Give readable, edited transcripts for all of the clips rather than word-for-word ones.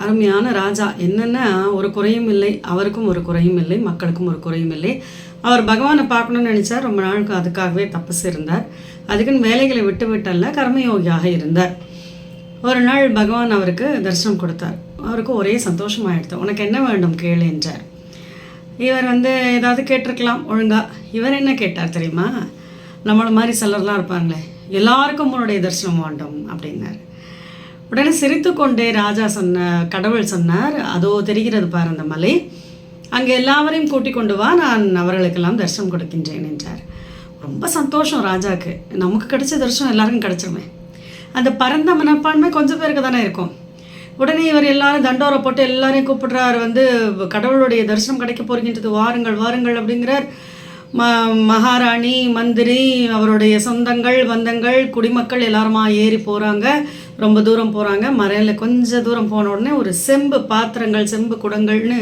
அருமையான ராஜா. என்னென்னா ஒரு குறையும் இல்லை, அவருக்கும் ஒரு குறையும் இல்லை, மக்களுக்கும் ஒரு குறையும் இல்லை. அவர் பகவானை பார்க்கணுன்னு நினச்சார். ரொம்ப நாளுக்கு அதுக்காகவே தபஸ் இருந்தார். அதுக்குன்னு வேலைகளை விட்டு விட்டல்ல, கர்மயோகியாக இருந்தார். ஒரு நாள் பகவான் அவருக்கு தரிசனம் கொடுத்தார். அவருக்கு ஒரே சந்தோஷமாகிடுது. உனக்கு என்ன வேண்டும் கேளு என்றார். இவர் ஏதாவது கேட்டிருக்கலாம் ஒழுங்காக. இவர் என்ன கேட்டார் தெரியுமா? நம்மளை மாதிரி சிலர்லாம் இருப்பாங்களே, எல்லாருக்கும் உன்னுடைய தரிசனம் வேண்டும் அப்படின்னார். உடனே சிரித்து கொண்டே ராஜா கடவுள் சொன்னார், அதோ தெரிகிறது பார் அந்த மலை, அங்கே எல்லாவரையும் கூட்டிக் கொண்டு வா, நான் அவர்களுக்கெல்லாம் தரிசனம் கொடுக்கின்றேன் என்றார். ரொம்ப சந்தோஷம் ராஜாவுக்கு. நமக்கு கிடைச்ச தரிசனம் எல்லாருக்கும் கிடச்சிருமே. அந்த பரந்த மனப்பான்மை கொஞ்சம் பேருக்கு தானே இருக்கும். உடனே இவர் எல்லாரும் தண்டோரை போட்டு எல்லாரையும் கூப்பிடுறார். கடவுளுடைய தரிசனம் கிடைக்க போகின்றது, வாருங்கள் வாருங்கள் அப்படிங்கிறார். மகாராணி, மந்திரி, அவருடைய சொந்தங்கள், பந்தங்கள், குடிமக்கள் எல்லாருமா ஏறி போகிறாங்க. ரொம்ப தூரம் போகிறாங்க. மறையில் கொஞ்சம் தூரம் போன உடனே ஒரு செம்பு பாத்திரங்கள், செம்பு குடங்கள்னு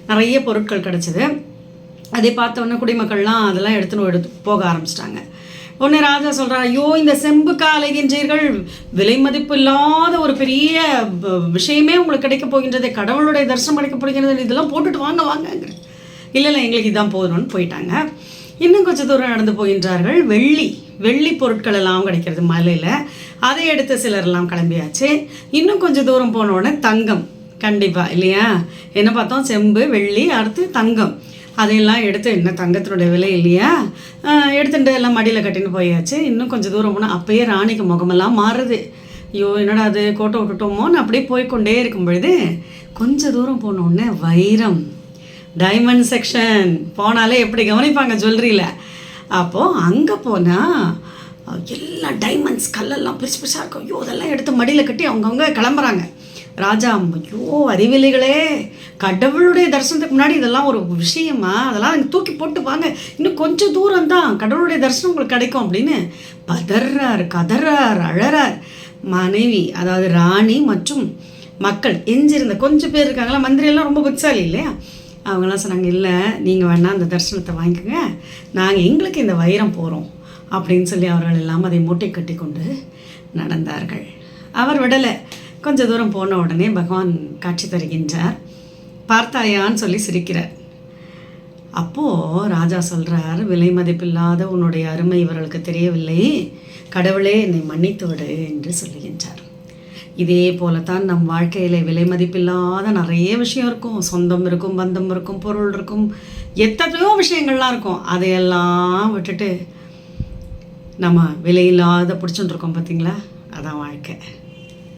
நிறைய பொருட்கள் கிடச்சிது. அதை பார்த்தோன்னே குடிமக்கள்லாம் அதெல்லாம் எடுத்து போக ஆரம்பிச்சிட்டாங்க. உடனே ராஜா சொல்கிறார், ஐயோ இந்த செம்புக்கா அலைகின்றீர்கள், விலை மதிப்பு இல்லாத ஒரு பெரிய விஷயமே உங்களுக்கு கிடைக்க போகின்றது, கடவுளுடைய தரிசனம் கிடைக்க போகின்றது, இதெல்லாம் போட்டுட்டு வாங்க வாங்கங்கிற. இல்லை எங்களுக்கு இதான் போதும்னு போயிட்டாங்க. இன்னும் கொஞ்சம் தூரம் நடந்து போகின்றார்கள். வெள்ளி பொருட்கள் எல்லாம் கிடைக்கிறது மலையில். அதை எடுத்து சிலரெல்லாம் கிளம்பியாச்சு. இன்னும் கொஞ்சம் தூரம் போன உடனே தங்கம், கண்டிப்பாக இல்லையா? என்ன பார்த்தோம்? செம்பு, வெள்ளி, அடுத்து தங்கம். அதையெல்லாம் எடுத்து, என்ன தங்கத்தினுடைய விலை இல்லையா, எடுத்துட்டு எல்லாம் மடியில் கட்டின்னு போயாச்சு. இன்னும் கொஞ்சம் தூரம் போனால் அப்போயே ராணிக்கு முகமெல்லாம் மாறுது. ஐயோ என்னடா அது, கோட்டை விட்டுட்டோமோன்னு அப்படியே போய்கொண்டே இருக்கும் பொழுது கொஞ்சம் தூரம் போனோடனே வைரம், டைமண்ட் செக்ஷன் போனாலே எப்படி கவனிப்பாங்க ஜுவல்லரியில். அப்போது அங்கே போனால் எல்லாம் டைமண்ட்ஸ், கல்லெல்லாம் பெருசு பெருசாக இருக்கும். ஐயோ அதெல்லாம் எடுத்து மடியில் கட்டி அவங்கவுங்க கிளம்புறாங்க. ராஜா, ஐயோ அறிவிலிகளே, கடவுளுடைய தரிசனத்துக்கு முன்னாடி இதெல்லாம் ஒரு விஷயமா, அதெல்லாம் எனக்கு தூக்கி போட்டு வாங்க, இன்னும் கொஞ்சம் தூரம் தான் கடவுளுடைய தரிசனம் உங்களுக்கு கிடைக்கும் அப்படின்னு பதறார், கதறார், அழறார். மனைவி, அதாவது ராணி மற்றும் மக்கள் எஞ்சிருந்த கொஞ்சம் பேர் இருக்காங்களா, மந்திரியெல்லாம் ரொம்ப புத்திசாலி இல்லையா, அவங்களாம் சொன்னாங்க, இல்லை நீங்கள் வேணால் அந்த தரிசனத்தை வாங்கிக்கோங்க, நாங்கள் எங்களுக்கு இந்த வைரம் போகிறோம் அப்படின்னு சொல்லி அவர்கள் எல்லாம் அதை மூட்டை கட்டி கொண்டு நடந்தார்கள். அவர் விடலை. கொஞ்சம் தூரம் போன உடனே பகவான் காட்சி தருகின்றார். பார்த்தாயான்னு சொல்லி சிரிக்கிறார். அப்போது ராஜா சொல்கிறார், விலை மதிப்பில்லாத உன்னுடைய அருமை இவர்களுக்கு தெரியவில்லை, கடவுளே என்னை மன்னித்து விடு என்று சொல்லுகின்றார். இதே போலத்தான் நம் வாழ்க்கையில் விலை மதிப்பில்லாத நிறைய விஷயம் இருக்கும். சொந்தம் இருக்கும், பந்தம் இருக்கும், பொருள் இருக்கும், எத்தனையோ விஷயங்கள்லாம் இருக்கும். அதையெல்லாம் விட்டுட்டு நம்ம விலையில்லாத பிடிச்சுட்டு இருக்கோம் பார்த்தீங்களா, அதான் வாழ்க்கை.